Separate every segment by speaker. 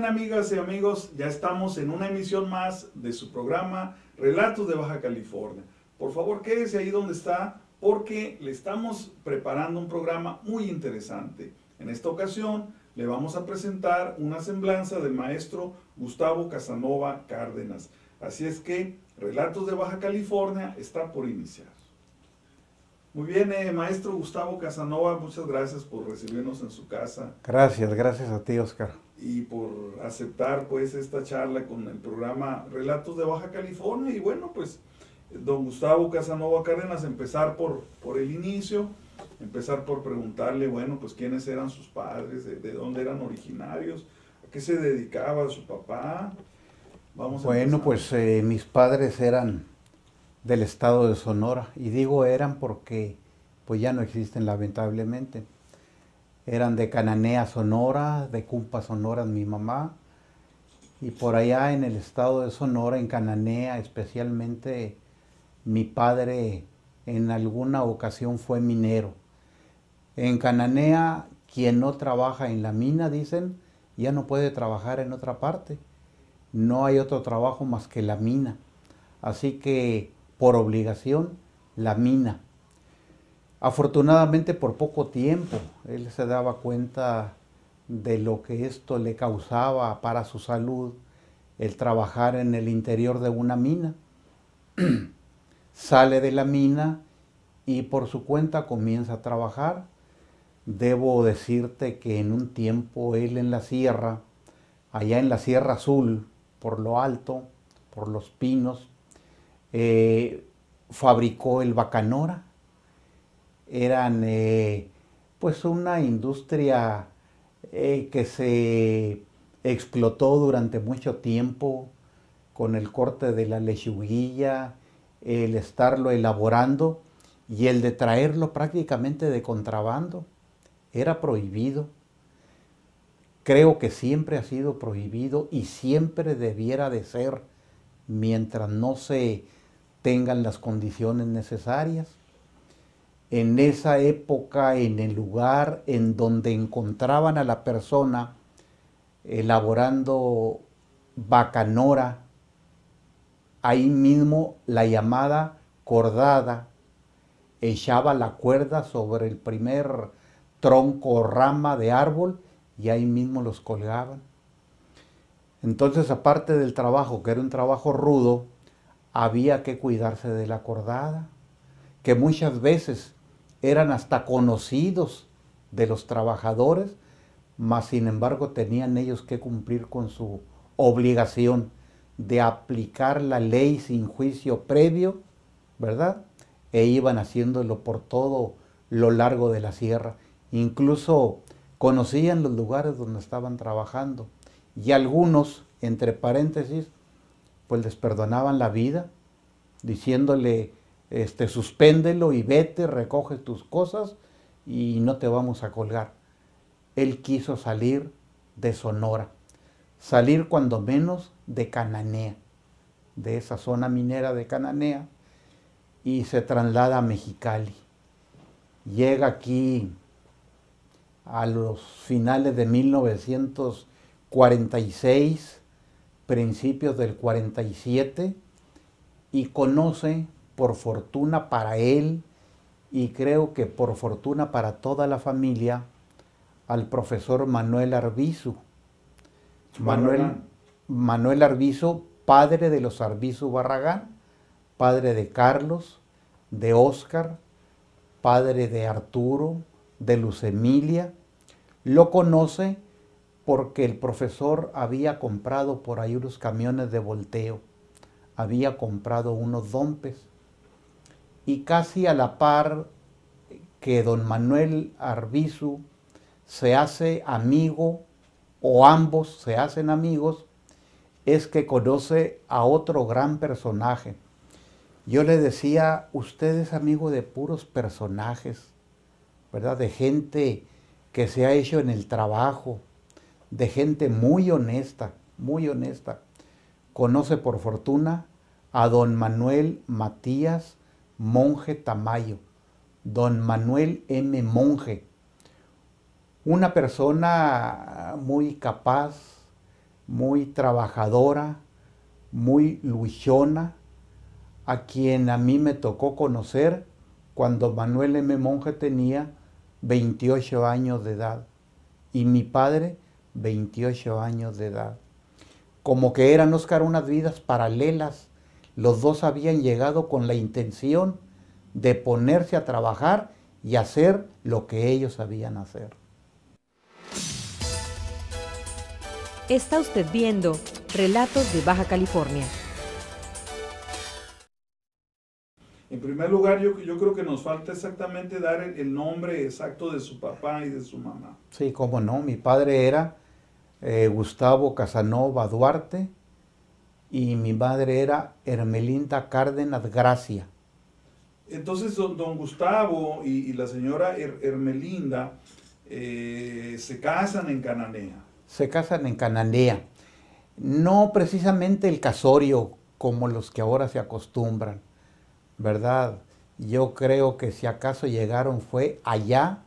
Speaker 1: bien, amigas y amigos, ya estamos en una emisión más de su programa Relatos de Baja California. Por favor, quédese ahí donde está porque le estamos preparando un programa muy interesante. En esta ocasión le vamos a presentar una semblanza del maestro Gustavo Casanova Cárdenas. Así es que Relatos de Baja California está por iniciar. Muy bien, maestro Gustavo Casanova, muchas gracias por recibirnos en su casa.
Speaker 2: Gracias a ti, Oscar.
Speaker 1: Y por aceptar pues esta charla con el programa Relatos de Baja California. Y bueno, pues don Gustavo Casanova Cárdenas, empezar por el inicio, empezar por preguntarle, bueno, pues quiénes eran sus padres, de dónde eran originarios, a qué se dedicaba su papá.
Speaker 2: Bueno, pues mis padres eran del estado de Sonora, y digo eran porque pues ya no existen lamentablemente. Eran de Cananea, Sonora, de Cumpa, Sonora, mi mamá, y por allá en el estado de Sonora, en Cananea especialmente, mi padre en alguna ocasión fue minero. En Cananea, quien no trabaja en la mina, dicen, ya no puede trabajar en otra parte. No hay otro trabajo más que la mina. Así que, por obligación, la mina. Afortunadamente por poco tiempo, él se daba cuenta de lo que esto le causaba para su salud, el trabajar en el interior de una mina. Sale de la mina y por su cuenta comienza a trabajar. Debo decirte que en un tiempo él en la sierra, allá en la Sierra Azul, por lo alto, por los pinos, fabricó el Bacanora. Eran pues una industria que se explotó durante mucho tiempo con el corte de la lechuguilla, el estarlo elaborando y el de traerlo prácticamente de contrabando. Era prohibido. Creo que siempre ha sido prohibido y siempre debiera de ser mientras no se tengan las condiciones necesarias. En esa época, en el lugar en donde encontraban a la persona elaborando bacanora, ahí mismo la llamada cordada echaba la cuerda sobre el primer tronco o rama de árbol y ahí mismo los colgaban. Entonces, aparte del trabajo, que era un trabajo rudo, había que cuidarse de la cordada, que muchas veces eran hasta conocidos de los trabajadores, mas sin embargo tenían ellos que cumplir con su obligación de aplicar la ley sin juicio previo, ¿verdad? E iban haciéndolo por todo lo largo de la sierra. Incluso conocían los lugares donde estaban trabajando y algunos, entre paréntesis, pues les perdonaban la vida, diciéndole, suspéndelo y vete, recoge tus cosas y no te vamos a colgar. Él quiso salir de Sonora, salir cuando menos de Cananea, de esa zona minera de Cananea, y se traslada a Mexicali. Llega aquí a los finales de 1946, principios del 47, y conoce, por fortuna para él, y creo que por fortuna para toda la familia, al profesor Manuel Arbizu. Manuel Arbizu, padre de los Arbizu Barragán, padre de Carlos, de Óscar, padre de Arturo, de Luz Emilia. Lo conoce porque el profesor había comprado por ahí unos camiones de volteo, había comprado unos dompes, y casi a la par que don Manuel Arbizu se hace amigo, o ambos se hacen amigos, es que conoce a otro gran personaje. Yo le decía, usted es amigo de puros personajes, ¿verdad? De gente que se ha hecho en el trabajo, de gente muy honesta, muy honesta. Conoce por fortuna a don Manuel Matías Monje Tamayo, don Manuel M. Monje, una persona muy capaz, muy trabajadora, muy luchona, a quien a mí me tocó conocer cuando Manuel M. Monge tenía 28 años de edad y mi padre 28 años de edad. Como que eran, Óscar, unas vidas paralelas. Los dos habían llegado con la intención de ponerse a trabajar y hacer lo que ellos sabían hacer.
Speaker 3: Está usted viendo Relatos de Baja California.
Speaker 1: En primer lugar, yo creo que nos falta exactamente dar el nombre exacto de su papá y de su mamá.
Speaker 2: Sí, cómo no. Mi padre era Gustavo Casanova Duarte y mi madre era Hermelinda Cárdenas Gracia.
Speaker 1: Entonces, don Gustavo y la señora Hermelinda se casan en Cananea.
Speaker 2: Se casan en Cananea. No precisamente el casorio como los que ahora se acostumbran, ¿verdad? Yo creo que si acaso llegaron fue allá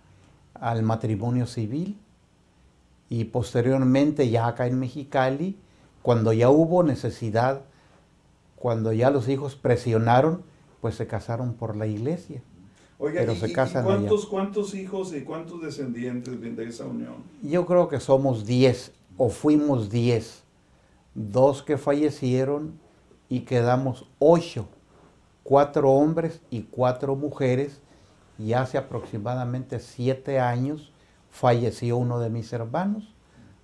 Speaker 2: al matrimonio civil y posteriormente ya acá en Mexicali, cuando ya hubo necesidad, cuando ya los hijos presionaron, pues se casaron por la iglesia.
Speaker 1: Oiga,
Speaker 2: pero se casan
Speaker 1: ¿cuántos hijos y cuántos descendientes de esa unión?
Speaker 2: Yo creo que somos 10 o fuimos 10. 2 que fallecieron y quedamos 8. 4 hombres y 4 mujeres. Y hace aproximadamente 7 años falleció uno de mis hermanos.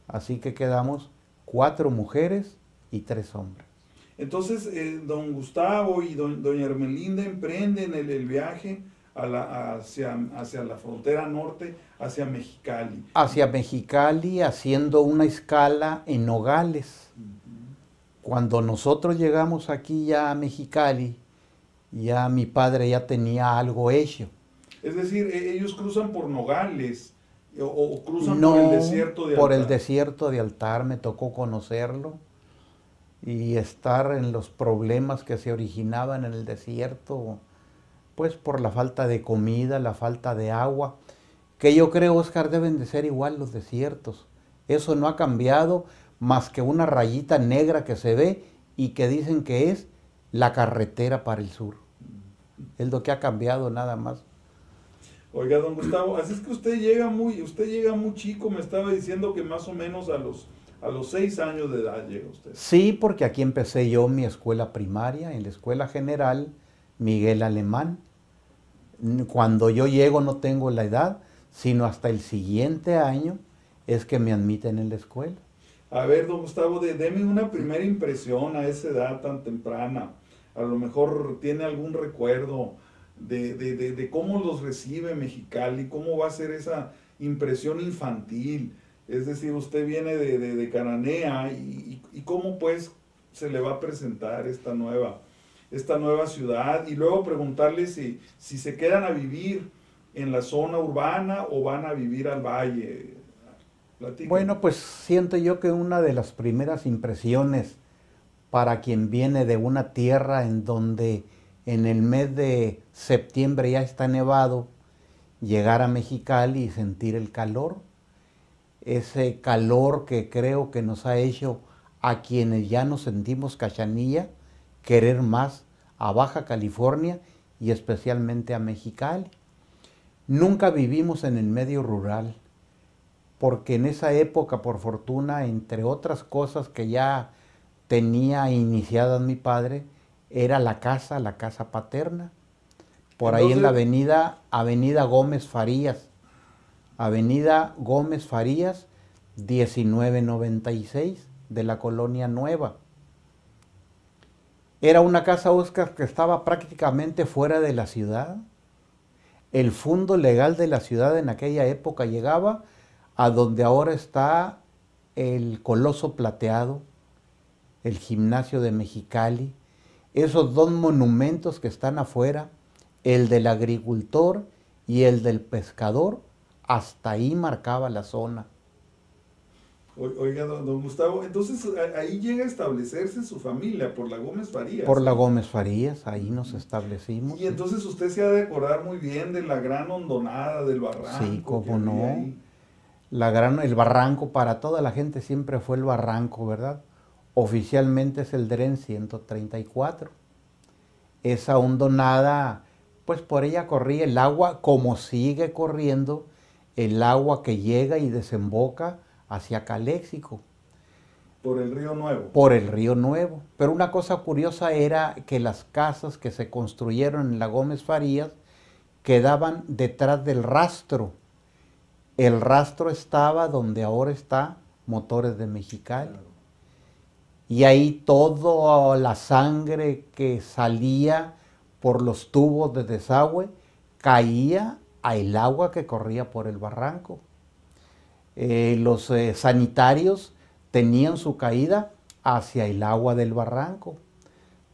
Speaker 2: Así que quedamos 4 mujeres y 3 hombres.
Speaker 1: Entonces, don Gustavo y doña Hermelinda emprenden el viaje hacia la frontera norte, hacia Mexicali.
Speaker 2: Hacia Mexicali, haciendo una escala en Nogales. Cuando nosotros llegamos aquí ya a Mexicali, ya mi padre ya tenía algo hecho.
Speaker 1: Es decir, ellos cruzan por Nogales o cruzan
Speaker 2: no,
Speaker 1: por el desierto de Altar.
Speaker 2: Por el desierto de Altar, me tocó conocerlo y estar en los problemas que se originaban en el desierto, pues por la falta de comida, la falta de agua, que yo creo, Óscar, deben de ser igual los desiertos. Eso no ha cambiado más que una rayita negra que se ve y que dicen que es la carretera para el sur. Es lo que ha cambiado nada más.
Speaker 1: Oiga, don Gustavo, así es que usted llega muy chico, me estaba diciendo que más o menos a los 6 años de edad llega usted.
Speaker 2: Sí, porque aquí empecé yo mi escuela primaria, en la Escuela General Miguel Alemán. Cuando yo llego no tengo la edad, sino hasta el siguiente año es que me admiten en la escuela.
Speaker 1: A ver, don Gustavo, deme una primera impresión a esa edad tan temprana. A lo mejor tiene algún recuerdo de cómo los recibe Mexicali, cómo va a ser esa impresión infantil. Es decir, usted viene de Cananea y cómo pues se le va a presentar esta nueva ciudad, y luego preguntarle si se quedan a vivir en la zona urbana o van a vivir al valle. Platíqueme.
Speaker 2: Bueno, pues siento yo que una de las primeras impresiones para quien viene de una tierra en donde en el mes de septiembre ya está nevado, llegar a Mexicali y sentir el calor, ese calor que creo que nos ha hecho a quienes ya nos sentimos cachanilla, querer más a Baja California y especialmente a Mexicali. Nunca vivimos en el medio rural, porque en esa época, por fortuna, entre otras cosas que ya tenía iniciadas mi padre, era la casa paterna, por ahí en la avenida Gómez Farías, 1996, de la Colonia Nueva. Era una casa, Óscar, que estaba prácticamente fuera de la ciudad. El fondo legal de la ciudad en aquella época llegaba a donde ahora está el Coloso Plateado, el gimnasio de Mexicali, esos 2 monumentos que están afuera, el del agricultor y el del pescador, hasta ahí marcaba la zona.
Speaker 1: Oiga, don Gustavo, entonces ahí llega a establecerse su familia, por la Gómez Farías.
Speaker 2: Por la Gómez Farías, ahí nos establecimos.
Speaker 1: Y entonces usted se ha de acordar muy bien de la gran hondonada del barranco.
Speaker 2: Sí, cómo no. el barranco para toda la gente siempre fue el barranco, ¿verdad? Oficialmente es el DREN 134. Esa hondonada, pues por ella corría el agua, como sigue corriendo el agua que llega y desemboca hacia Caléxico.
Speaker 1: Por el Río Nuevo.
Speaker 2: Por el Río Nuevo. Pero una cosa curiosa era que las casas que se construyeron en la Gómez Farías quedaban detrás del rastro. El rastro estaba donde ahora está Motores de Mexicali. Claro. Y ahí toda la sangre que salía por los tubos de desagüe caía al agua que corría por el barranco. Los sanitarios tenían su caída hacia el agua del barranco.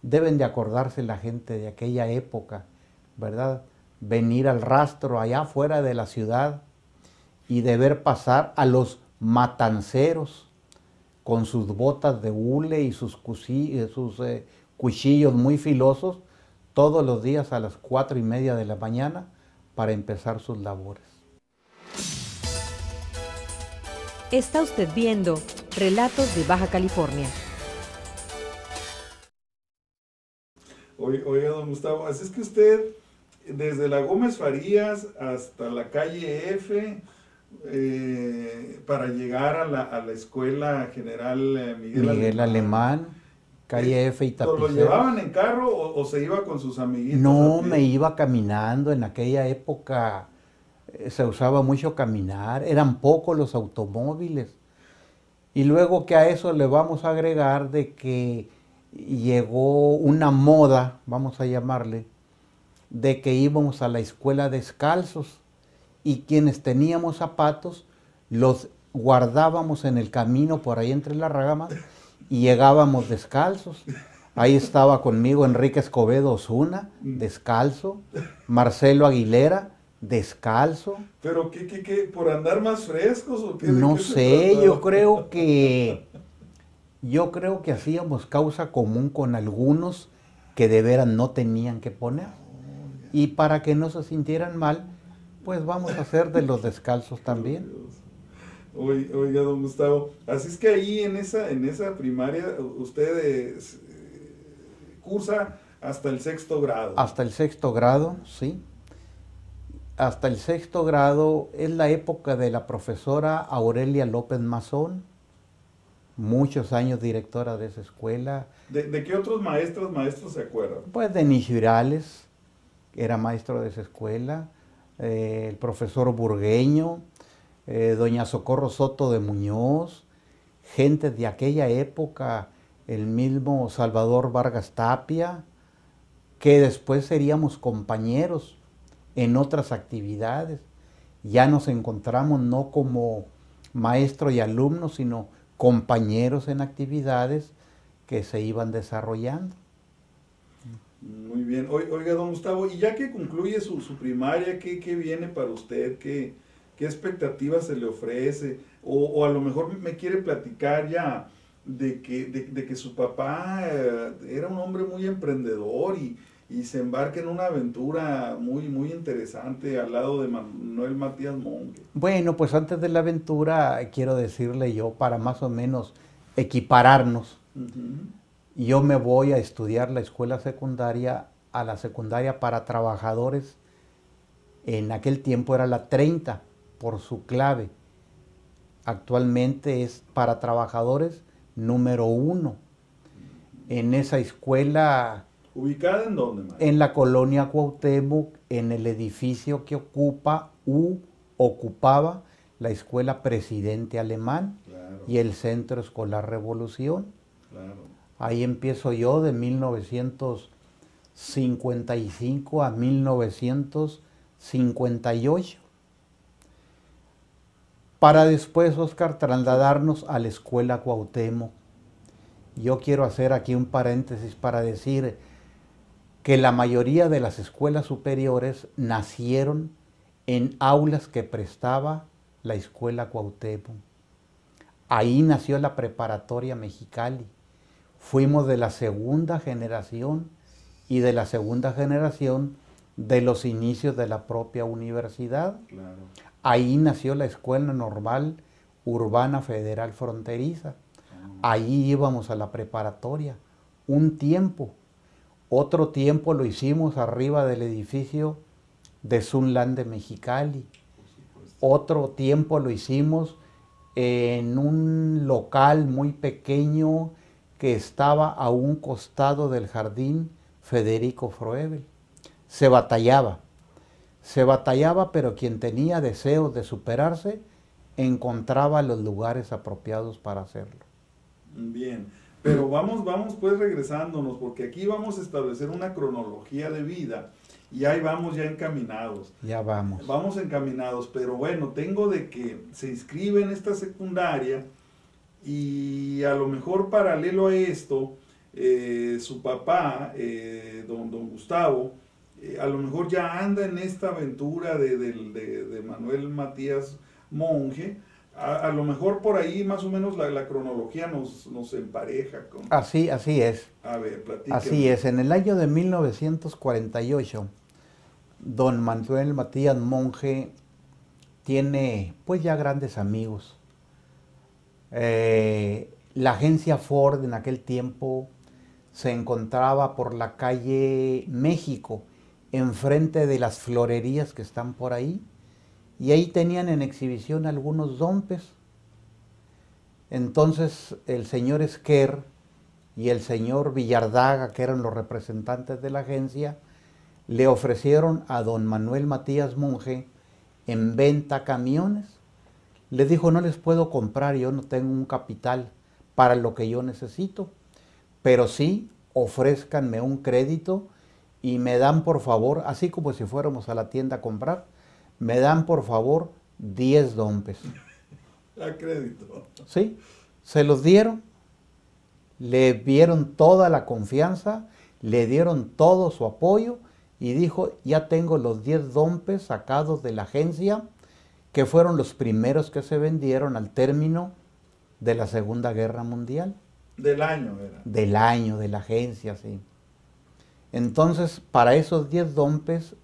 Speaker 2: Deben de acordarse la gente de aquella época, ¿verdad? Venir al rastro allá afuera de la ciudad y de ver pasar a los matanceros con sus botas de hule y sus cuchillos muy filosos todos los días a las 4:30 de la mañana para empezar sus labores.
Speaker 3: Está usted viendo Relatos de Baja California.
Speaker 1: Oiga, don Gustavo, así es que usted, desde la Gómez Farías hasta la calle F, para llegar a la Escuela General Miguel
Speaker 2: Alemán, calle F y Tapiceros.
Speaker 1: ¿Lo llevaban en carro o se iba con sus amiguitos?
Speaker 2: No, me iba caminando. En aquella época se usaba mucho caminar, eran pocos los automóviles. Y luego que a eso le vamos a agregar de que llegó una moda, vamos a llamarle, de que íbamos a la escuela descalzos y quienes teníamos zapatos los guardábamos en el camino por ahí entre las ramas y llegábamos descalzos. Ahí estaba conmigo Enrique Escobedo Osuna, descalzo, Marcelo Aguilera, descalzo.
Speaker 1: ¿Pero qué? ¿Por andar más frescos o qué?
Speaker 2: No sé, yo creo que hacíamos causa común con algunos que de veras no tenían que poner. Y para que no se sintieran mal, pues vamos a hacer de los descalzos también.
Speaker 1: Oiga, don Gustavo, así es que ahí en esa primaria usted cursa hasta el 6º grado.
Speaker 2: Hasta el 6º grado, sí. Hasta el 6º grado es la época de la profesora Aurelia López Mazón, muchos años directora de esa escuela.
Speaker 1: ¿De qué otros maestros se acuerdan?
Speaker 2: Pues de Nichirales, era maestro de esa escuela, el profesor Burgueño, doña Socorro Soto de Muñoz, gente de aquella época, el mismo Salvador Vargas Tapia, que después seríamos compañeros en otras actividades. Ya nos encontramos no como maestro y alumno, sino compañeros en actividades que se iban desarrollando.
Speaker 1: Muy bien. Oiga, don Gustavo, y ya que concluye su primaria, ¿qué viene para usted? ¿Qué expectativas se le ofrece? O a lo mejor me quiere platicar ya de que su papá era un hombre muy emprendedor y se embarca en una aventura muy, muy interesante al lado de Manuel Matías Monge.
Speaker 2: Bueno, pues antes de la aventura quiero decirle yo, para más o menos equipararnos, yo me voy a estudiar la escuela secundaria, a la secundaria para trabajadores. En aquel tiempo era la 30 por su clave. Actualmente es para trabajadores número 1. En esa escuela...
Speaker 1: ¿Ubicada en dónde, maestro?
Speaker 2: En la colonia Cuauhtémoc, en el edificio que ocupaba la escuela Presidente Alemán, claro, y el Centro Escolar Revolución.
Speaker 1: Claro.
Speaker 2: Ahí empiezo yo de 1955 a 1958. Para después, Oscar, trasladarnos a la escuela Cuauhtémoc. Yo quiero hacer aquí un paréntesis para decir que la mayoría de las escuelas superiores nacieron en aulas que prestaba la escuela Cuauhtémoc. Ahí nació la preparatoria Mexicali. Fuimos de la segunda generación y de la segunda generación de los inicios de la propia universidad.
Speaker 1: Claro.
Speaker 2: Ahí nació la Escuela Normal Urbana Federal Fronteriza. Ahí íbamos a la preparatoria, un tiempo. Otro tiempo lo hicimos arriba del edificio de Sunland de Mexicali. Otro tiempo lo hicimos en un local muy pequeño que estaba a un costado del jardín Federico Froebel. Se batallaba, pero quien tenía deseos de superarse encontraba los lugares apropiados para hacerlo.
Speaker 1: Bien, pero vamos pues regresándonos, porque aquí vamos a establecer una cronología de vida y ahí vamos ya encaminados.
Speaker 2: Ya vamos.
Speaker 1: Vamos encaminados, pero bueno, tengo de que se inscribe en esta secundaria y a lo mejor paralelo a esto, su papá, don Gustavo, a lo mejor ya anda en esta aventura de Manuel Matías Monje. A lo mejor por ahí más o menos la cronología nos empareja.
Speaker 2: Así es.
Speaker 1: A ver, platíqueme.
Speaker 2: Así es. En el año de 1948, don Manuel Matías Monje tiene pues ya grandes amigos. La agencia Ford en aquel tiempo se encontraba por la calle México, enfrente de las florerías que están por ahí. Y ahí tenían en exhibición algunos dompes. Entonces el señor Esquer y el señor Villardaga, que eran los representantes de la agencia, le ofrecieron a don Manuel Matías Monje en venta camiones. Le dijo, no les puedo comprar, yo no tengo un capital para lo que yo necesito, pero sí ofrézcanme un crédito y me dan por favor, así como si fuéramos a la tienda a comprar, me dan por favor 10 dompes.
Speaker 1: A crédito.
Speaker 2: Sí, se los dieron, le dieron toda la confianza, le dieron todo su apoyo y dijo, ya tengo los 10 dompes sacados de la agencia, que fueron los primeros que se vendieron al término de la Segunda Guerra Mundial.
Speaker 1: Del año era.
Speaker 2: Del año, de la agencia, sí. Entonces, para esos 10 dompes,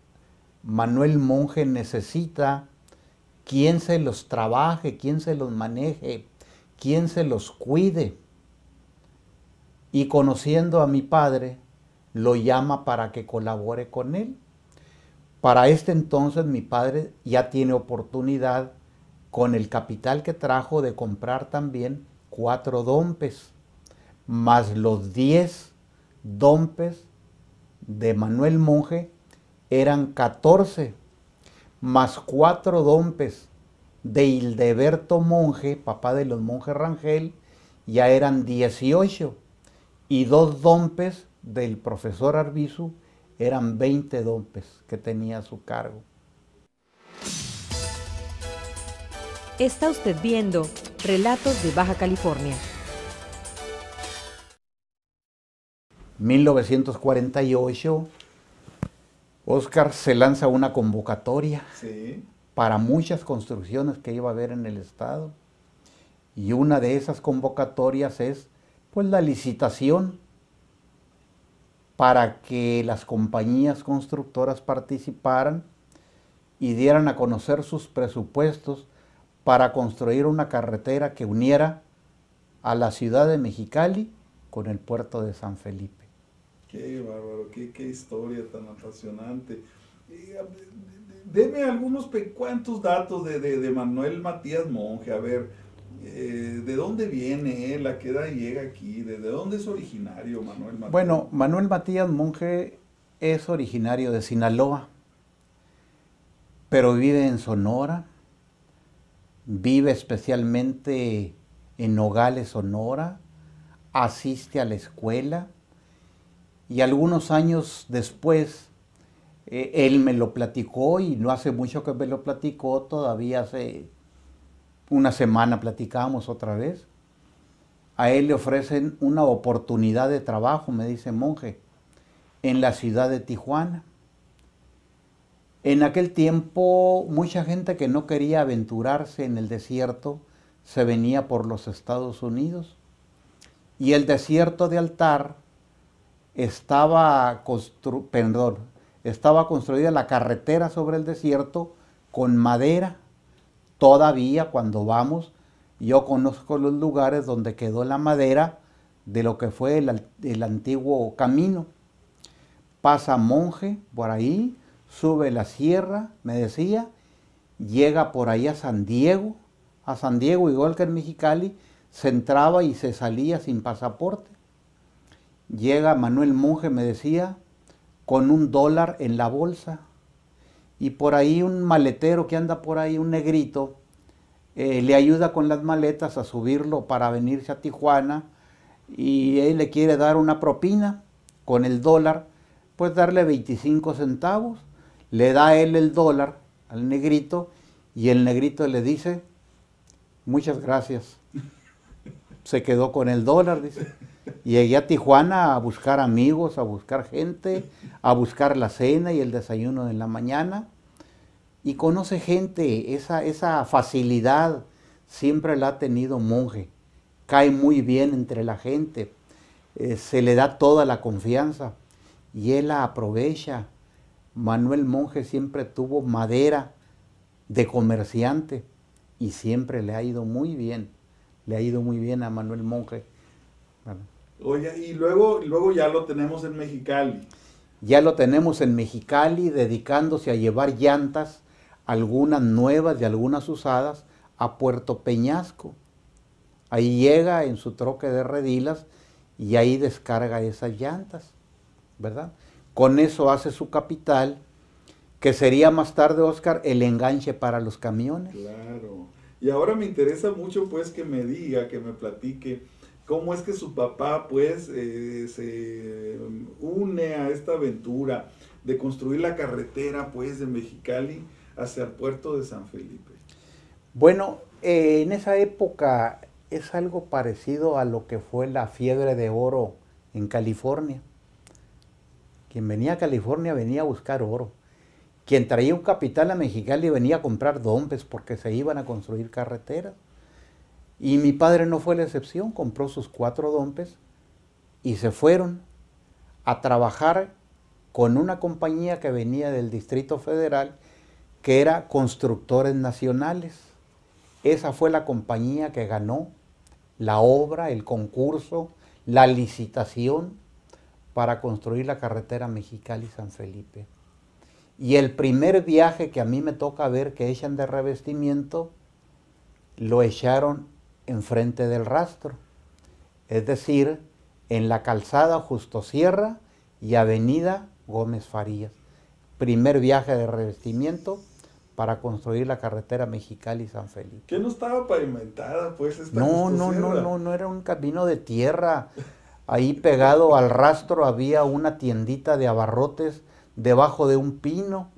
Speaker 2: Manuel Monje necesita quien se los trabaje, quien se los maneje, quien se los cuide. Y conociendo a mi padre, lo llama para que colabore con él. Para este entonces mi padre ya tiene oportunidad, con el capital que trajo, de comprar también 4 dompes, más los 10 dompes de Manuel Monje, eran 14, más 4 dompes de Hildeberto Monje, papá de los Monje Rangel, ya eran 18, y 2 dompes del profesor Arbizu, eran 20 dompes que tenía a su cargo.
Speaker 3: Está usted viendo Relatos de Baja California.
Speaker 2: 1948, Óscar, se lanza una convocatoria,
Speaker 1: sí,
Speaker 2: para muchas construcciones que iba a haber en el estado. Y una de esas convocatorias es pues la licitación para que las compañías constructoras participaran y dieran a conocer sus presupuestos para construir una carretera que uniera a la ciudad de Mexicali con el puerto de San Felipe.
Speaker 1: Qué bárbaro, qué historia tan apasionante. Deme algunos cuantos datos de Manuel Matías Monje, a ver, ¿de dónde viene él? ¿A qué edad llega aquí? ¿De dónde es originario Manuel Matías?
Speaker 2: Bueno, Manuel Matías Monje es originario de Sinaloa, pero vive en Sonora, vive especialmente en Nogales, Sonora, asiste a la escuela y algunos años después él me lo platicó, y no hace mucho que me lo platicó, todavía hace una semana platicamos otra vez. A él le ofrecen una oportunidad de trabajo, me dice Monje, en la ciudad de Tijuana. En aquel tiempo, mucha gente que no quería aventurarse en el desierto se venía por los Estados Unidos. Y el desierto de Altar estaba construida la carretera sobre el desierto con madera, Todavía cuando vamos, yo conozco los lugares donde quedó la madera de lo que fue el antiguo camino. Pasa monje por ahí, sube la sierra, me decía, llega por ahí a San Diego, igual que en Mexicali, se entraba y se salía sin pasaporte. Llega Manuel Monje, me decía, con $1 en la bolsa. Y por ahí un maletero que anda por ahí, un negrito, le ayuda con las maletas a subirlo para venirse a Tijuana, y él le quiere dar una propina con el $, pues darle 25 centavos. Le da él el $, al negrito, y el negrito le dice, muchas gracias. Se quedó con el $, dice. Llegué a Tijuana a buscar amigos, a buscar gente, a buscar la cena y el desayuno de la mañana. Y conoce gente, esa facilidad siempre la ha tenido Monje. Cae muy bien entre la gente, se le da toda la confianza y él la aprovecha. Manuel Monje siempre tuvo madera de comerciante y siempre le ha ido muy bien. Le ha ido muy bien a Manuel Monje. Bueno.
Speaker 1: Oye, y luego ya lo tenemos en Mexicali.
Speaker 2: Ya lo tenemos en Mexicali dedicándose a llevar llantas, algunas nuevas y algunas usadas, a Puerto Peñasco. Ahí llega en su troque de redilas y ahí descarga esas llantas, ¿verdad? Con eso hace su capital, que sería más tarde, Oscar, el enganche para los camiones.
Speaker 1: Claro. Y ahora me interesa mucho, pues, que me diga, que me platique cómo es que su papá, pues, se une a esta aventura de construir la carretera, pues, de Mexicali hacia el puerto de San Felipe.
Speaker 2: Bueno, en esa época es algo parecido a lo que fue la fiebre de oro en California. Quien venía a California venía a buscar oro. Quien traía un capital a Mexicali venía a comprar dompes porque se iban a construir carreteras. Y mi padre no fue la excepción, compró sus 4 dompes y se fueron a trabajar con una compañía que venía del Distrito Federal, que era Constructores Nacionales. Esa fue la compañía que ganó la obra, el concurso, la licitación para construir la carretera Mexicali-San Felipe. Y el primer viaje que a mí me toca ver que echan de revestimiento, lo echaron enfrente del rastro, es decir, en la calzada Justo Sierra y avenida Gómez Farías. Primer viaje de revestimiento para construir la carretera Mexicali-San Felipe.
Speaker 1: ¿Que no estaba pavimentada, pues, esta
Speaker 2: No, no era un camino de tierra. Ahí pegado al rastro había una tiendita de abarrotes debajo de un pino.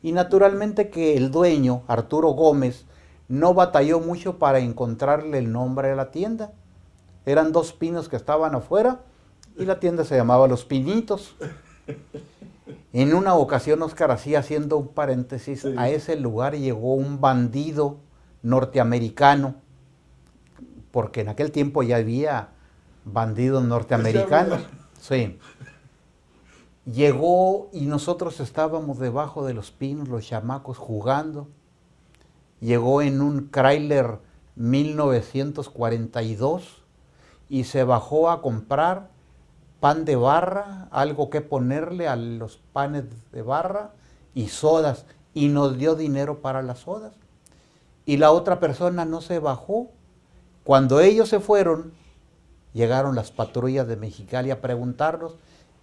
Speaker 2: Y naturalmente que el dueño, Arturo Gómez, no batalló mucho para encontrarle el nombre de la tienda. Eran 2 pinos que estaban afuera y la tienda se llamaba Los Pinitos. En una ocasión, Oscar, así haciendo un paréntesis, sí, a ese lugar llegó un bandido norteamericano, porque en aquel tiempo ya había bandidos norteamericanos. Sí. Llegó y nosotros estábamos debajo de los pinos, los chamacos jugando. Llegó en un Chrysler 1942 y se bajó a comprar pan de barra, algo que ponerle a los panes de barra y sodas, y nos dio dinero para las sodas. Y la otra persona no se bajó. Cuando ellos se fueron, llegaron las patrullas de Mexicali a preguntarnos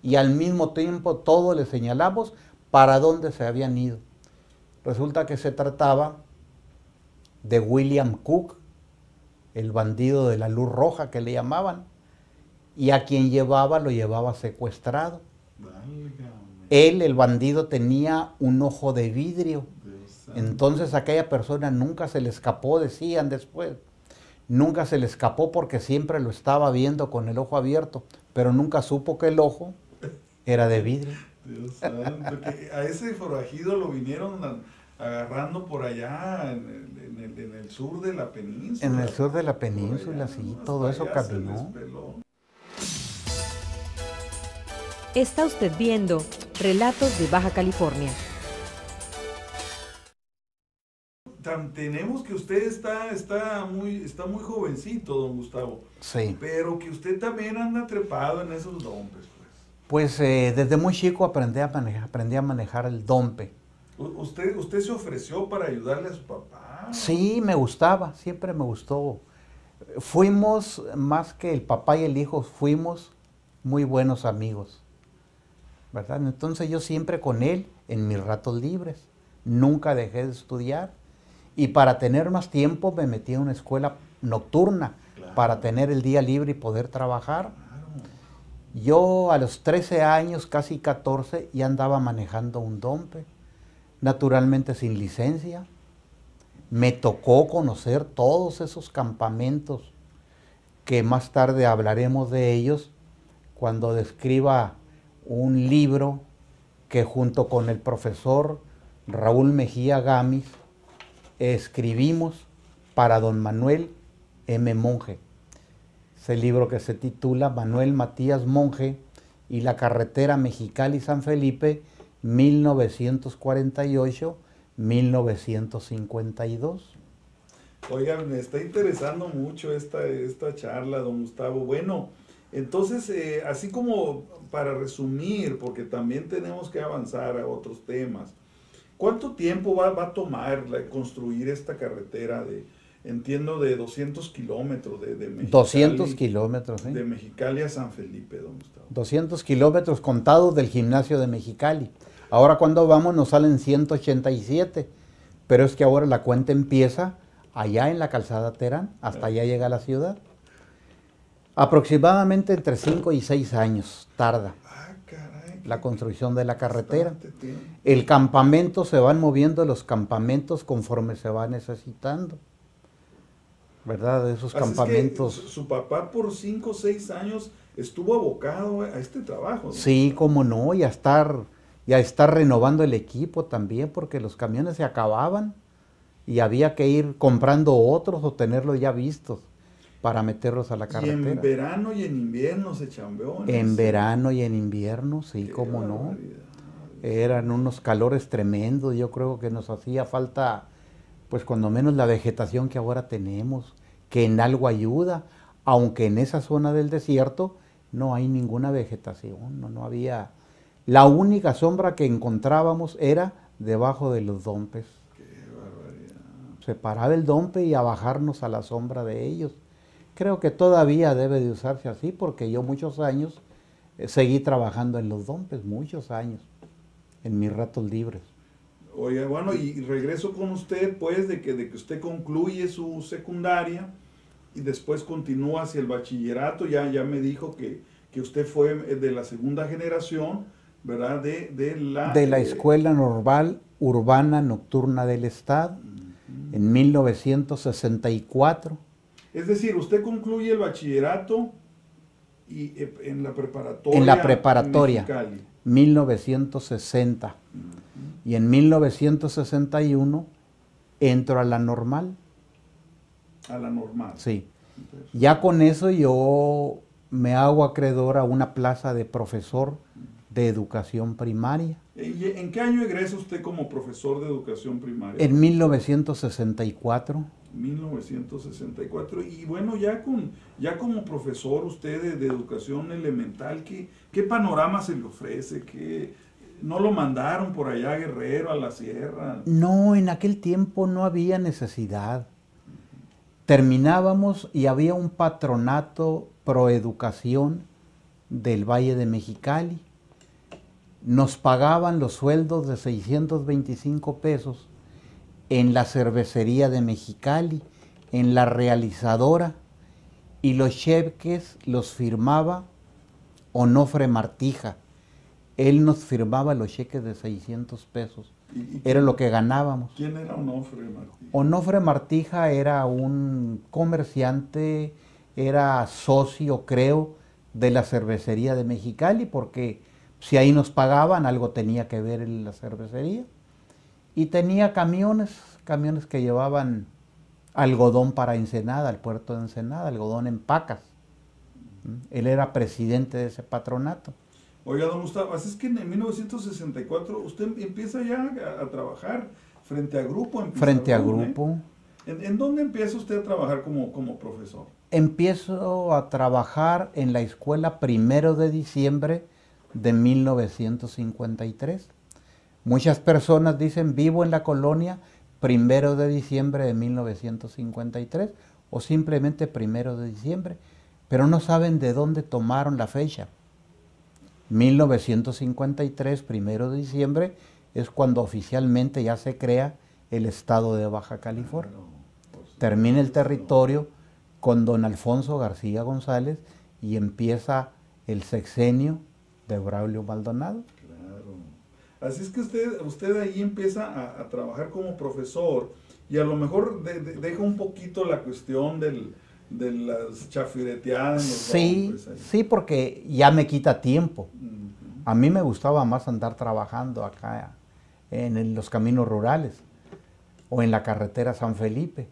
Speaker 2: y al mismo tiempo todos les señalamos para dónde se habían ido. Resulta que se trataba de William Cook, el bandido de la luz roja que le llamaban, y a quien llevaba lo llevaba secuestrado.
Speaker 1: Válgame.
Speaker 2: Él, el bandido, tenía un ojo de vidrio. Entonces a aquella persona nunca se le escapó, decían después. Nunca se le escapó porque siempre lo estaba viendo con el ojo abierto, pero nunca supo que el ojo era de vidrio.
Speaker 1: Dios santo, que a ese forajido lo vinieron agarrando por allá en el sur de la península.
Speaker 2: En el sur de la península, sí, todo eso caminó.
Speaker 3: Está usted viendo Relatos de Baja California.
Speaker 1: tenemos que usted está muy jovencito, don Gustavo.
Speaker 2: Sí.
Speaker 1: Pero que usted también anda trepado en esos dompes,
Speaker 2: pues. Desde muy chico aprendí a manejar el dompe.
Speaker 1: ¿Usted se ofreció para ayudarle a su papá?
Speaker 2: Sí, me gustaba, siempre me gustó. Fuimos, más que el papá y el hijo, fuimos muy buenos amigos, ¿verdad? Entonces yo siempre con él, en mis ratos libres, nunca dejé de estudiar. Y para tener más tiempo me metí a una escuela nocturna, claro, para tener el día libre y poder trabajar. Claro. Yo a los 13 años, casi 14, ya andaba manejando un dompe, naturalmente sin licencia. Me tocó conocer todos esos campamentos, que más tarde hablaremos de ellos, cuando describa un libro que junto con el profesor Raúl Mejía Gámez escribimos para don Manuel M. Monge. Ese libro que se titula Manuel Matías Monge y la carretera Mexicali-San Felipe, 1948-1952.
Speaker 1: Oiga, me está interesando mucho esta charla, don Gustavo. Bueno, entonces, así como para resumir, porque también tenemos que avanzar a otros temas, ¿cuánto tiempo va a tomar construir esta carretera entiendo, de 200 kilómetros de Mexicali?
Speaker 2: 200 kilómetros, ¿sí?
Speaker 1: De Mexicali a San Felipe, don Gustavo. 200
Speaker 2: kilómetros contados del gimnasio de Mexicali. Ahora cuando vamos nos salen 187, pero es que ahora la cuenta empieza allá en la calzada Terán, hasta allá llega a la ciudad. Aproximadamente entre 5 y 6 años tarda la construcción de la carretera. El campamento, se van moviendo los campamentos conforme se va necesitando, ¿verdad? Esos campamentos.
Speaker 1: Es que su papá por 5 o 6 años estuvo abocado a este trabajo, ¿no?
Speaker 2: Sí, cómo no, y a estar renovando el equipo también, porque los camiones se acababan y había que ir comprando otros o tenerlos ya vistos para meterlos a la carretera.
Speaker 1: Y en verano y en invierno se chambeó.
Speaker 2: En verano y en invierno, sí, cómo no. Eran unos calores tremendos, yo creo que nos hacía falta, pues cuando menos la vegetación que ahora tenemos, que en algo ayuda, aunque en esa zona del desierto no hay ninguna vegetación, no había. La única sombra que encontrábamos era debajo de los dompes.
Speaker 1: ¡Qué barbaridad!
Speaker 2: Se paraba el dompe y a bajarnos a la sombra de ellos. Creo que todavía debe de usarse así, porque yo muchos años seguí trabajando en los dompes, muchos años, en mis ratos libres.
Speaker 1: Oiga, bueno, y regreso con usted, pues, de que usted concluye su secundaria y después continúa hacia el bachillerato. Ya me dijo que usted fue de la segunda generación, ¿verdad? De
Speaker 2: la Escuela Normal Urbana Nocturna del Estado, en 1964.
Speaker 1: Es decir, usted concluye el bachillerato y en la preparatoria.
Speaker 2: En la preparatoria, en 1960. Y en 1961 entro a la normal.
Speaker 1: A la normal.
Speaker 2: Sí. Entonces, ya con eso yo me hago acreedor a una plaza de profesor de educación primaria.
Speaker 1: ¿Y en qué año egresa usted como profesor de educación primaria?
Speaker 2: En 1964.
Speaker 1: 1964. Y bueno, ya como profesor usted de educación elemental, ¿qué panorama se le ofrece? ¿Que no lo mandaron por allá a Guerrero, a la sierra?
Speaker 2: No, en aquel tiempo no había necesidad. Terminábamos y había un patronato proeducación del Valle de Mexicali. Nos pagaban los sueldos de 625 pesos en la cervecería de Mexicali, en la realizadora, y los cheques los firmaba Onofre Martija. Él nos firmaba los cheques de 600 pesos. Era lo que ganábamos.
Speaker 1: ¿Quién era Onofre Martija?
Speaker 2: Onofre Martija era un comerciante, era socio, creo, de la cervecería de Mexicali, porque si ahí nos pagaban, algo tenía que ver en la cervecería. Y tenía camiones que llevaban algodón para Ensenada, al puerto de Ensenada, algodón en pacas. Él era presidente de ese patronato.
Speaker 1: Oiga, don Gustavo, así es que en 1964 usted empieza ya a trabajar Frente a grupo en
Speaker 2: frente a
Speaker 1: pizarrón,
Speaker 2: grupo.
Speaker 1: ¿En dónde empieza usted a trabajar como profesor?
Speaker 2: Empiezo a trabajar en la escuela 1 de diciembre de 1953. Muchas personas dicen vivo en la colonia 1 de diciembre de 1953 o simplemente 1 de diciembre, pero no saben de dónde tomaron la fecha. 1953, 1 de diciembre, es cuando oficialmente ya se crea el estado de Baja California. Termina el territorio con don Alfonso García González y empieza el sexenio de Braulio Maldonado.
Speaker 1: Claro. Así es que usted ahí empieza a trabajar como profesor y a lo mejor deja un poquito la cuestión de las chafireteadas en los
Speaker 2: Sí,
Speaker 1: dompes ahí.
Speaker 2: sí, porque ya me quita tiempo.
Speaker 1: Ujú.
Speaker 2: A mí me gustaba más andar trabajando acá en los caminos rurales o en la carretera San Felipe.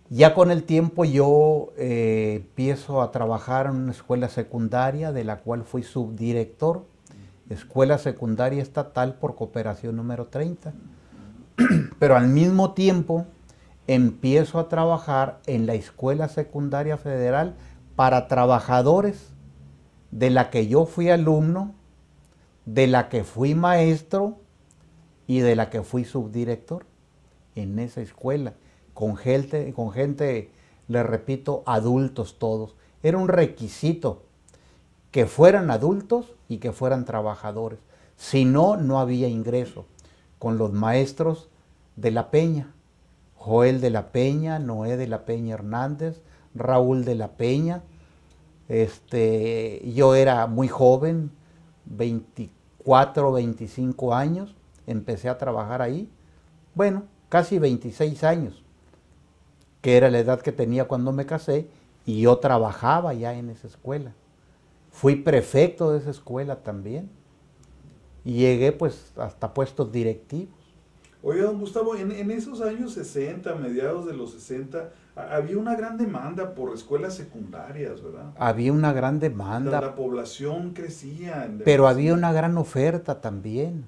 Speaker 2: Ya con el tiempo yo empiezo a trabajar en una escuela secundaria de la cual fui subdirector, Escuela Secundaria Estatal por Cooperación número 30. Pero al mismo tiempo empiezo a trabajar en la Escuela Secundaria Federal para trabajadores, de la que yo fui alumno, de la que fui maestro y de la que fui subdirector en esa escuela, con gente, le repito, adultos todos. Era un requisito que fueran adultos y que fueran trabajadores. Si no, no había ingreso. Con los maestros de la Peña, Joel de la Peña, Noé de la Peña Hernández, Raúl de la Peña. Yo era muy joven, 24, 25 años, empecé a trabajar ahí. Bueno, casi 26 años, que era la edad que tenía cuando me casé, y yo trabajaba ya en esa escuela. Fui prefecto de esa escuela también, y llegué pues hasta puestos directivos.
Speaker 1: Oiga, don Gustavo, en esos años 60, mediados de los 60, había una gran demanda por escuelas secundarias, ¿verdad?
Speaker 2: Había una gran demanda,
Speaker 1: La población crecía.
Speaker 2: pero había una gran oferta también.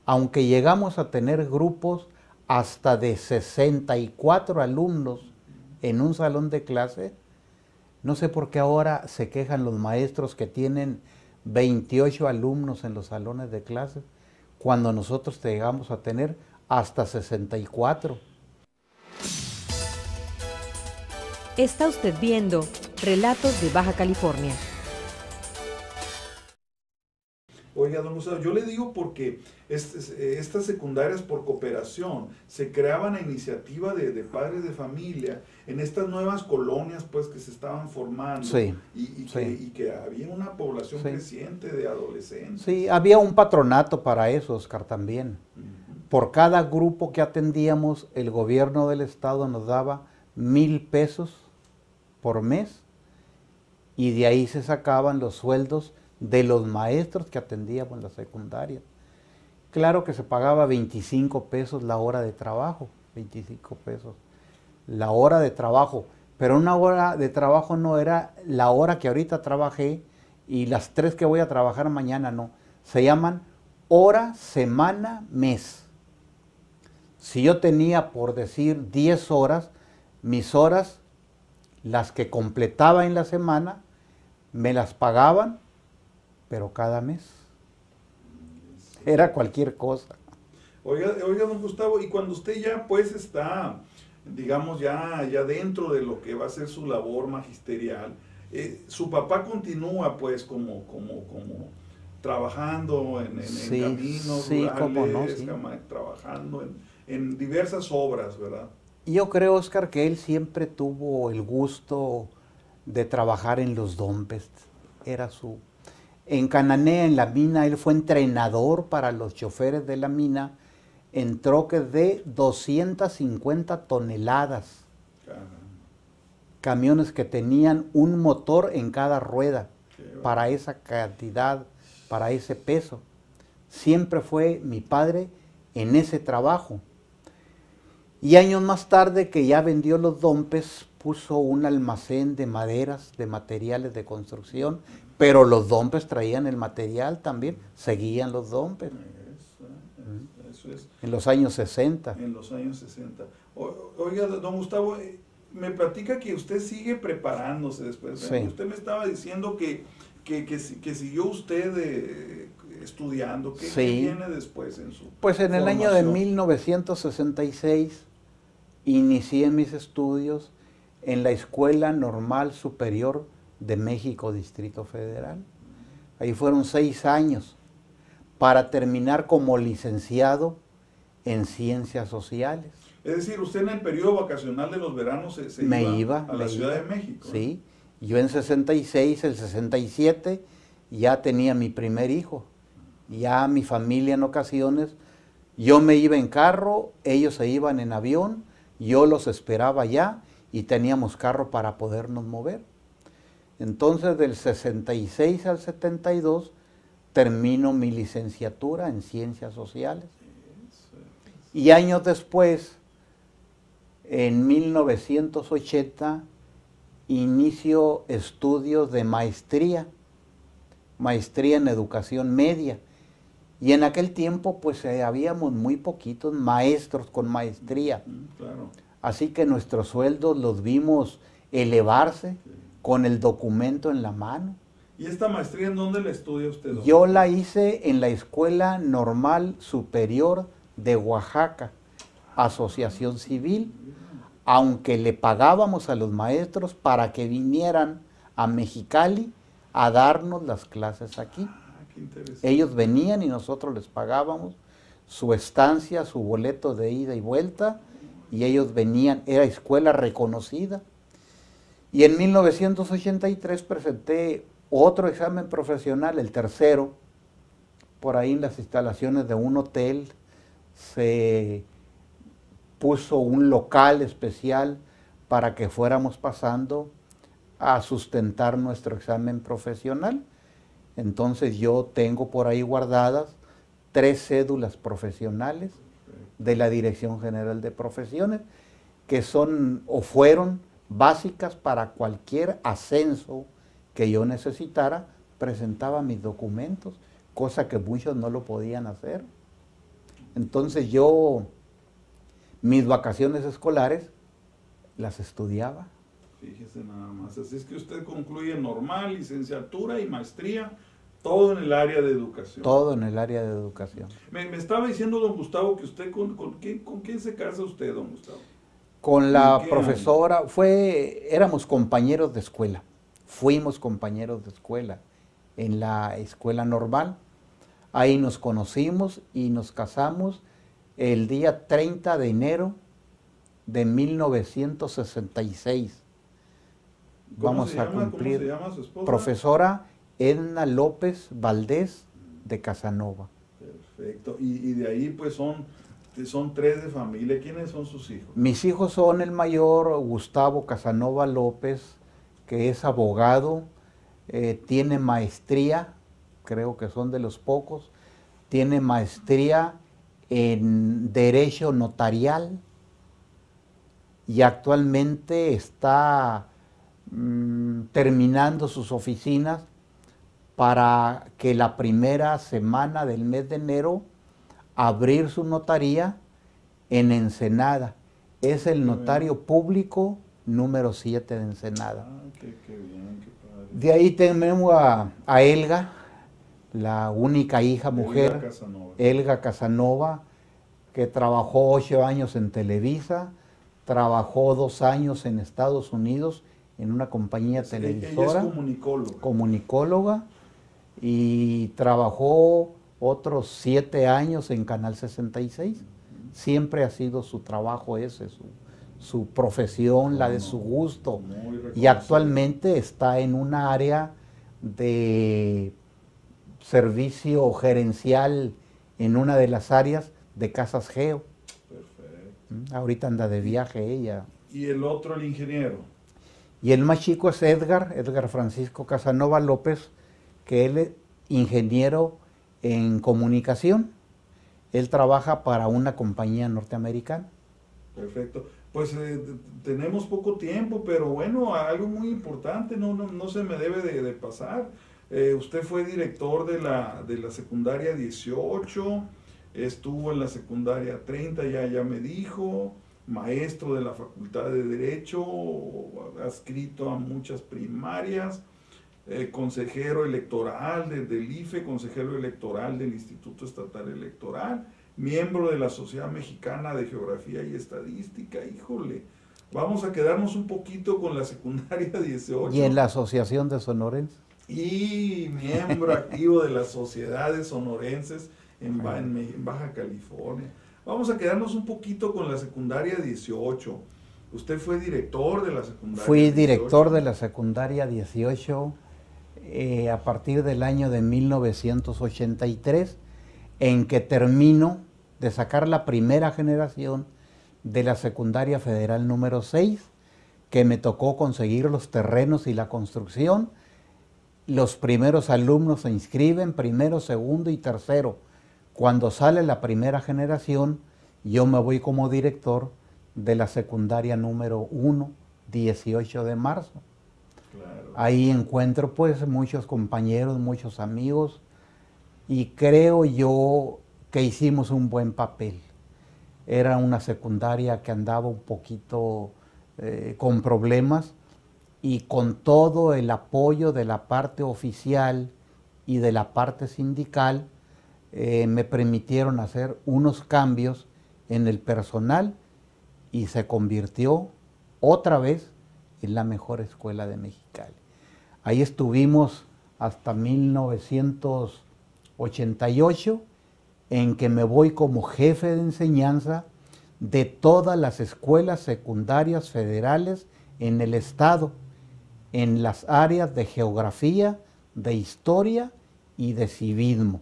Speaker 2: Aunque llegamos a tener grupos hasta de 64 alumnos en un salón de clase, no sé por qué ahora se quejan los maestros que tienen 28 alumnos en los salones de clase, cuando nosotros llegamos a tener hasta 64.
Speaker 3: Está usted viendo Relatos de Baja California.
Speaker 1: Oiga, don Gustavo, yo le digo porque estas secundarias por cooperación se creaban a iniciativa de padres de familia en estas nuevas colonias pues que se estaban formando.
Speaker 2: Sí,
Speaker 1: y que había una población creciente de adolescentes.
Speaker 2: Sí, había un patronato para eso, Oscar, también. Por cada grupo que atendíamos, el gobierno del estado nos daba 1,000 pesos por mes y de ahí se sacaban los sueldos de los maestros que atendíamos en la secundaria. Claro que se pagaba 25 pesos la hora de trabajo, 25 pesos la hora de trabajo, pero una hora de trabajo no era la hora que ahorita trabajé y las 3 que voy a trabajar mañana, no. Se llaman hora, semana, mes. Si yo tenía, por decir, 10 horas, mis horas, las que completaba en la semana, me las pagaban, pero cada mes. Era cualquier cosa.
Speaker 1: Oiga, don Gustavo, y cuando usted ya pues está, digamos, ya dentro de lo que va a ser su labor magisterial, su papá continúa pues como trabajando en caminos rurales,
Speaker 2: cómo no, sí.
Speaker 1: Trabajando en diversas obras, ¿verdad?
Speaker 2: Yo creo, Oscar, que él siempre tuvo el gusto de trabajar en los dompes. Era su... En Cananea, en la mina, él fue entrenador para los choferes de la mina en troques de 250 toneladas. Camiones que tenían un motor en cada rueda para esa cantidad, para ese peso. Siempre fue mi padre en ese trabajo. Y años más tarde, que ya vendió los dompes, puso un almacén de maderas, de materiales de construcción, pero los dompes traían el material también, seguían los dompes.
Speaker 1: Es Eso es.
Speaker 2: En los años 60.
Speaker 1: En los años 60. Oiga, don Gustavo, me platica que usted sigue preparándose después.
Speaker 2: Sí.
Speaker 1: Usted me estaba diciendo que siguió usted estudiando. ¿Qué viene después en su
Speaker 2: Pues en el año de
Speaker 1: formación?
Speaker 2: 1966 inicié mis estudios en la Escuela Normal Superior de México, Distrito Federal. Ahí fueron 6 años para terminar como licenciado en Ciencias Sociales.
Speaker 1: Es decir, usted en el periodo vacacional de los veranos se iba a la Ciudad de México.
Speaker 2: Sí, yo en 66, el 67, ya tenía mi primer hijo. Ya mi familia en ocasiones, yo me iba en carro, ellos se iban en avión, yo los esperaba allá y teníamos carro para podernos mover. Entonces del 66 al 72 termino mi licenciatura en Ciencias Sociales. Y años después, en 1980, inicio estudios de maestría en educación media. Y en aquel tiempo pues habíamos muy poquitos maestros con maestría.
Speaker 1: Claro.
Speaker 2: Así que nuestros sueldos los vimos elevarse con el documento en la mano.
Speaker 1: ¿Y esta maestría en dónde la estudia usted?
Speaker 2: Yo la hice en la Escuela Normal Superior de Oaxaca, Asociación Civil, aunque le pagábamos a los maestros para que vinieran a Mexicali a darnos las clases aquí.
Speaker 1: Qué interesante.
Speaker 2: Ellos venían y nosotros les pagábamos su estancia, su boleto de ida y vuelta, y ellos venían, era escuela reconocida. Y en 1983 presenté otro examen profesional, el tercero, por ahí en las instalaciones de un hotel. Se puso un local especial para que fuéramos pasando a sustentar nuestro examen profesional. Entonces yo tengo por ahí guardadas 3 cédulas profesionales de la Dirección General de Profesiones, que son o fueron básicas para cualquier ascenso que yo necesitara. Presentaba mis documentos, cosa que muchos no lo podían hacer. Entonces yo, mis vacaciones escolares, las estudiaba.
Speaker 1: Fíjese nada más. Así es que usted concluye normal, licenciatura y maestría, todo en el área de educación.
Speaker 2: Todo en el área de educación.
Speaker 1: Me estaba diciendo don Gustavo que usted, ¿con quién se casa usted, don Gustavo?
Speaker 2: Con la
Speaker 1: ¿En qué
Speaker 2: profesora, éramos compañeros de escuela, fuimos compañeros de escuela en la escuela normal. Ahí nos conocimos y nos casamos el día 30 de enero de 1966. Vamos a cumplir.
Speaker 1: ¿Cómo se llama su esposa?
Speaker 2: Profesora Edna López Valdés de Casanova.
Speaker 1: Perfecto. Y de ahí pues son 3 de familia. ¿Quiénes son sus hijos?
Speaker 2: Mis hijos son el mayor, Gustavo Casanova López, que es abogado, tiene maestría, creo que son de los pocos, tiene maestría en Derecho Notarial y actualmente está terminando sus oficinas para que la primera semana del mes de enero abrir su notaría en Ensenada. Es el notario público número 7 de Ensenada.
Speaker 1: Qué bien, qué padre.
Speaker 2: De ahí tenemos a Elga, la única hija mujer, Elga Casanova, que trabajó 8 años en Televisa, trabajó 2 años en Estados Unidos en una compañía televisora.
Speaker 1: Ella es comunicóloga.
Speaker 2: Comunicóloga, y trabajó otros 7 años en Canal 66. Siempre ha sido su trabajo ese, su profesión, la de su gusto. Y actualmente está en una área de servicio gerencial en una de las áreas de Casas Geo.
Speaker 1: Perfecto.
Speaker 2: Ahorita anda de viaje ella.
Speaker 1: ¿Y el otro, el ingeniero?
Speaker 2: Y el más chico es Edgar Francisco Casanova López, que él es ingeniero en comunicación. Él trabaja para una compañía norteamericana.
Speaker 1: Perfecto. Pues tenemos poco tiempo, pero bueno, algo muy importante no se me debe de pasar. Usted fue director de la secundaria 18, estuvo en la secundaria 30, ya me dijo, maestro de la Facultad de Derecho, adscrito a muchas primarias, consejero electoral del IFE, consejero electoral del Instituto Estatal Electoral, miembro de la Sociedad Mexicana de Geografía y Estadística. Híjole, vamos a quedarnos un poquito con la secundaria 18.
Speaker 2: ¿Y en la Asociación de Sonorenses?
Speaker 1: Y miembro activo de las sociedades sonorenses en Baja California. Vamos a quedarnos un poquito con la secundaria 18. ¿Usted fue director de la secundaria 18?
Speaker 2: Fui director de la secundaria 18 a partir del año de 1983, en que termino de sacar la primera generación de la secundaria federal número 6, que me tocó conseguir los terrenos y la construcción. Los primeros alumnos se inscriben, primero, segundo y tercero. Cuando sale la primera generación, yo me voy como director de la secundaria número 1, 18 de marzo. Claro. Ahí encuentro pues muchos compañeros, muchos amigos, y creo yo que hicimos un buen papel. Era una secundaria que andaba un poquito con problemas, y con todo el apoyo de la parte oficial y de la parte sindical, me permitieron hacer unos cambios en el personal y se convirtió otra vez en la mejor escuela de Mexicali. Ahí estuvimos hasta 1988, en que me voy como jefe de enseñanza de todas las escuelas secundarias federales en el estado, en las áreas de geografía, de historia y de civismo.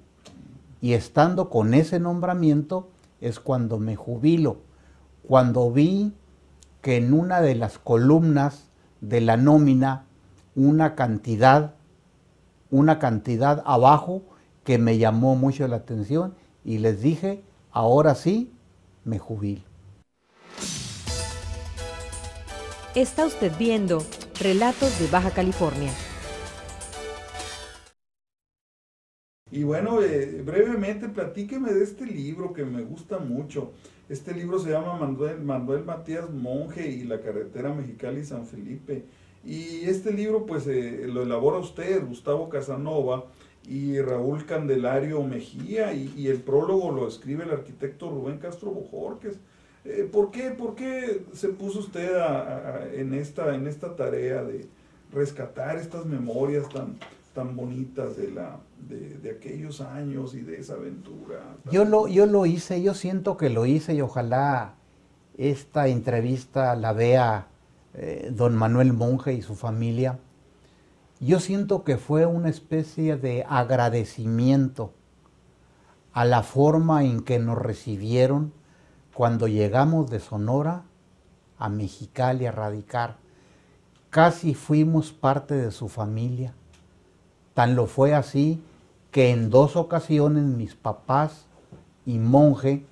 Speaker 2: Y estando con ese nombramiento es cuando me jubilo, cuando vi que en una de las columnas de la nómina una cantidad abajo que me llamó mucho la atención, y les dije, ahora sí, me jubilo.
Speaker 3: Está usted viendo Relatos de Baja California.
Speaker 1: Y bueno, brevemente platíqueme de este libro que me gusta mucho. Este libro se llama Manuel Matías Monge y la carretera Mexicali-San Felipe. Y este libro pues lo elabora usted, Gustavo Casanova, y Raúl Candelario Mejía, y el prólogo lo escribe el arquitecto Rubén Castro Bojorquez. ¿Por qué se puso usted en esta tarea de rescatar estas memorias tan bonitas de aquellos años y de esa aventura?
Speaker 2: Yo lo hice, yo siento que lo hice, y ojalá esta entrevista la vea don Manuel Monge y su familia. Yo siento que fue una especie de agradecimiento a la forma en que nos recibieron cuando llegamos de Sonora a Mexicali a radicar. Casi fuimos parte de su familia. Tan lo fue así que en 2 ocasiones mis papás y Monge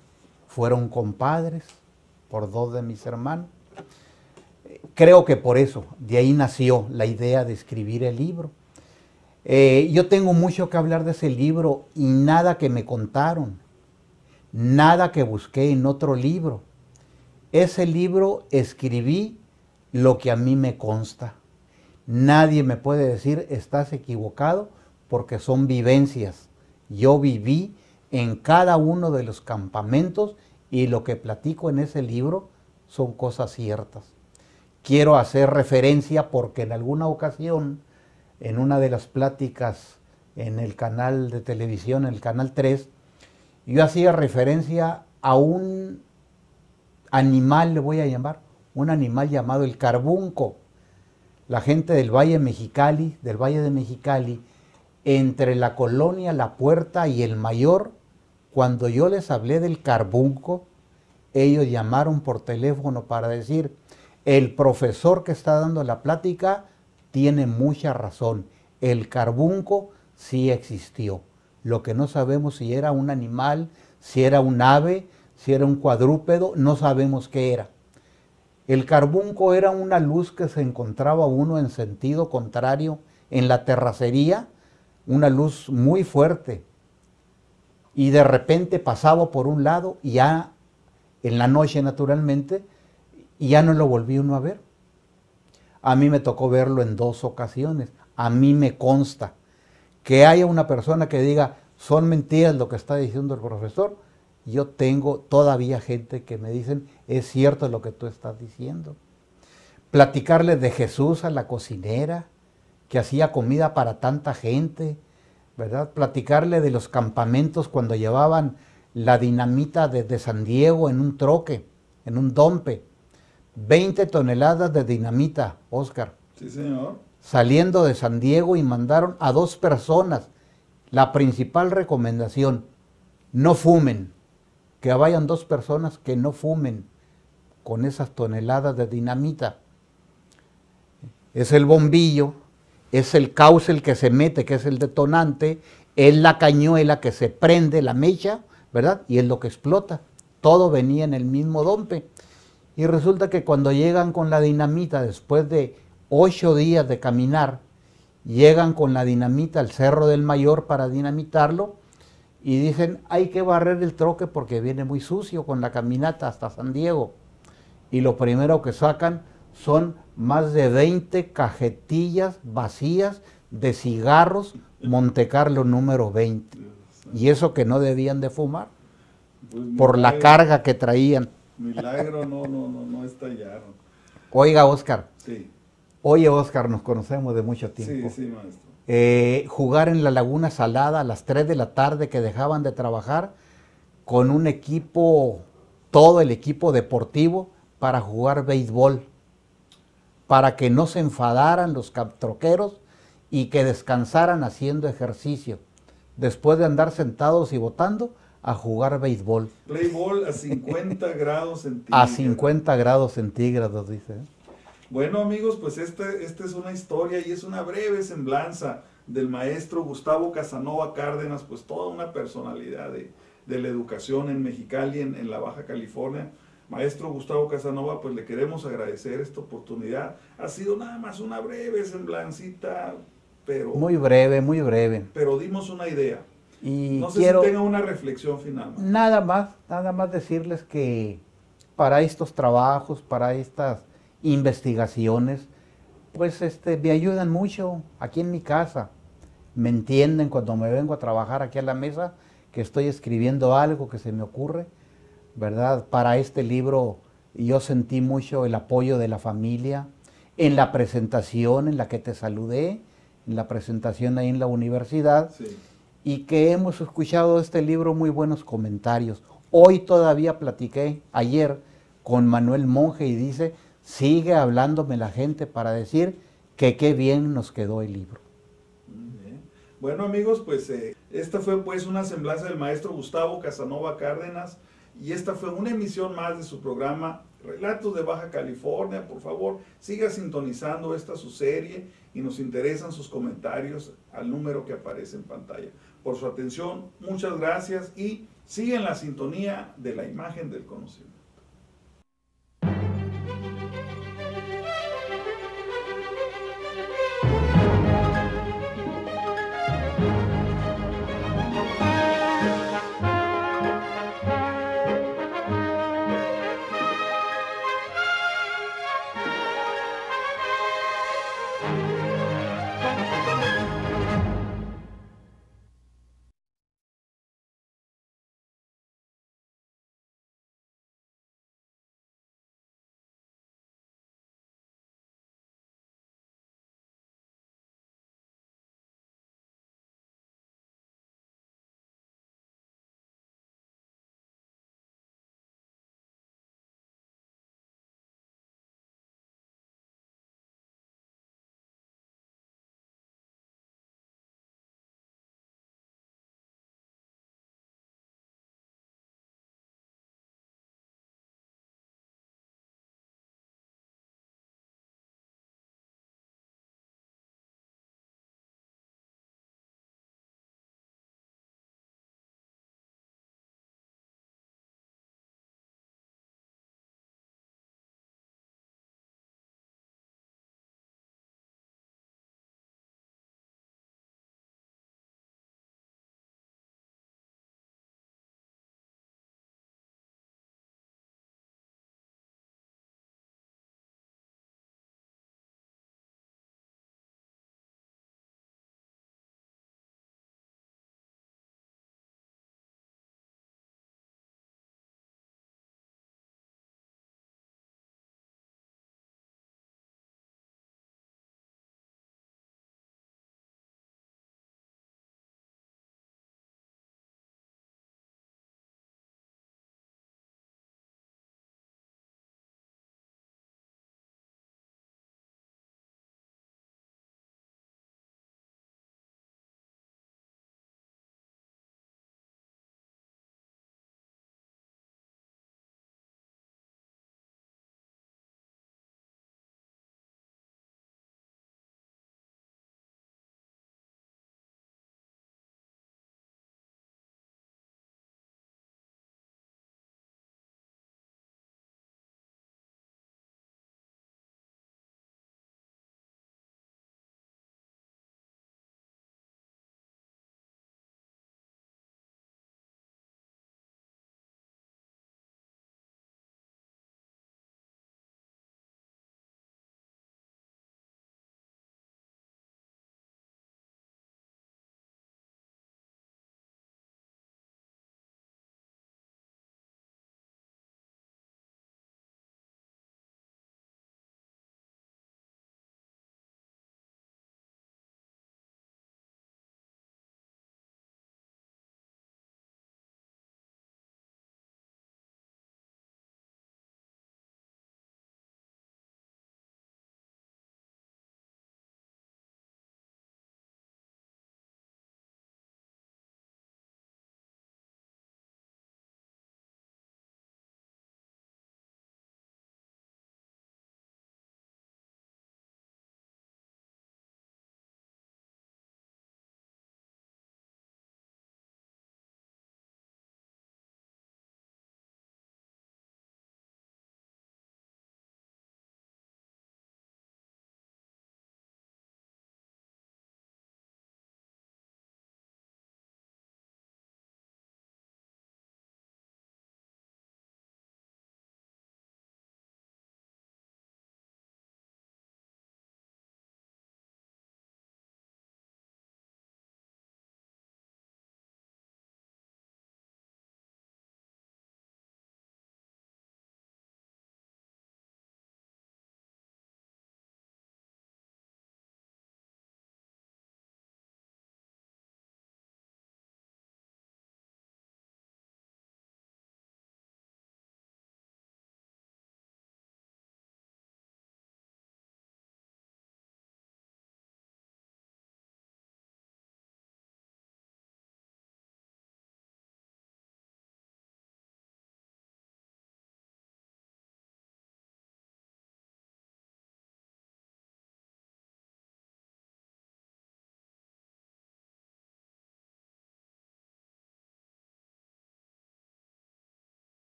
Speaker 2: fueron compadres por 2 de mis hermanos. Creo que por eso, de ahí nació la idea de escribir el libro. Yo tengo mucho que hablar de ese libro, y nada que me contaron, nada que busqué en otro libro. Ese libro escribí lo que a mí me consta. Nadie me puede decir estás equivocado, porque son vivencias. Yo viví en cada uno de los campamentos, y lo que platico en ese libro son cosas ciertas. Quiero hacer referencia porque en alguna ocasión, en una de las pláticas en el canal de televisión, el canal 3, yo hacía referencia a un animal, le voy a llamar, un animal llamado el carbunco. La gente del Valle de Mexicali, entre la colonia La Puerta y el Mayor, cuando yo les hablé del carbunco, ellos llamaron por teléfono para decir, el profesor que está dando la plática tiene mucha razón. El carbunco sí existió. Lo que no sabemos si era un animal, si era un ave, si era un cuadrúpedo, no sabemos qué era. El carbunco era una luz que se encontraba uno en sentido contrario en la terracería, una luz muy fuerte. y de repente pasaba por un lado y ya en la noche naturalmente, y ya no lo volví uno a ver. A mí me tocó verlo en 2 ocasiones. A mí me consta que haya una persona que diga, son mentiras lo que está diciendo el profesor. Yo tengo todavía gente que me dicen, es cierto lo que tú estás diciendo. Platicarle de Jesús a la cocinera, que hacía comida para tanta gente, ¿verdad? Platicarle de los campamentos cuando llevaban la dinamita desde San Diego en un troque, en un dompe. 20 toneladas de dinamita, Óscar.
Speaker 1: Sí, señor.
Speaker 2: Saliendo de San Diego, y mandaron a 2 personas. La principal recomendación, no fumen. Que vayan 2 personas que no fumen con esas toneladas de dinamita. Es el bombillo, es el cauce el que se mete, que es el detonante, es la cañuela que se prende, la mecha, ¿verdad? Y es lo que explota. Todo venía en el mismo dompe. Y resulta que cuando llegan con la dinamita, después de 8 días de caminar, llegan con la dinamita al Cerro del Mayor para dinamitarlo, y dicen, hay que barrer el troque porque viene muy sucio con la caminata hasta San Diego. Y lo primero que sacan son más de 20 cajetillas vacías de cigarros Montecarlo número 20. Y eso que no debían de fumar,
Speaker 1: Pues
Speaker 2: por la carga que traían.
Speaker 1: Milagro no estallaron.
Speaker 2: Oiga, Óscar.
Speaker 1: Sí.
Speaker 2: Oye, Óscar, nos conocemos de mucho tiempo.
Speaker 1: Sí, maestro.
Speaker 2: Jugar en la Laguna Salada a las 3 de la tarde que dejaban de trabajar con un equipo, todo el equipo deportivo, para jugar béisbol, para que no se enfadaran los troqueros y que descansaran haciendo ejercicio, después de andar sentados y botando, a jugar béisbol.
Speaker 1: Béisbol a 50 grados centígrados.
Speaker 2: A 50 grados centígrados, dice.
Speaker 1: Bueno, amigos, pues esta es una historia y es una breve semblanza del maestro Gustavo Casanova Cárdenas, pues toda una personalidad de la educación en Mexicali, en la Baja California. Maestro Gustavo Casanova, pues le queremos agradecer esta oportunidad. Ha sido nada más una breve semblancita, pero...
Speaker 2: Muy breve, muy breve.
Speaker 1: Pero dimos una idea.
Speaker 2: Y
Speaker 1: no sé
Speaker 2: quiero
Speaker 1: si tenga una reflexión final.
Speaker 2: Nada más decirles que para estos trabajos, para estas investigaciones, pues me ayudan mucho aquí en mi casa. Me entienden cuando me vengo a trabajar aquí a la mesa, que estoy escribiendo algo que se me ocurre, ¿verdad? Para este libro yo sentí mucho el apoyo de la familia, en la presentación en la que te saludé, en la presentación ahí en la universidad,
Speaker 1: Sí.
Speaker 2: Y que hemos escuchado este libro muy buenos comentarios. Hoy todavía platiqué, ayer, con Manuel Monge, y dice, sigue hablándome la gente para decir que qué bien nos quedó el libro.
Speaker 1: Bien. Bueno, amigos, pues esta fue pues una semblanza del maestro Gustavo Casanova Cárdenas, y esta fue una emisión más de su programa Relatos de Baja California. Por favor, siga sintonizando esta su serie, y nos interesan sus comentarios al número que aparece en pantalla. Por su atención, muchas gracias, y sigan la sintonía de la imagen del conocimiento.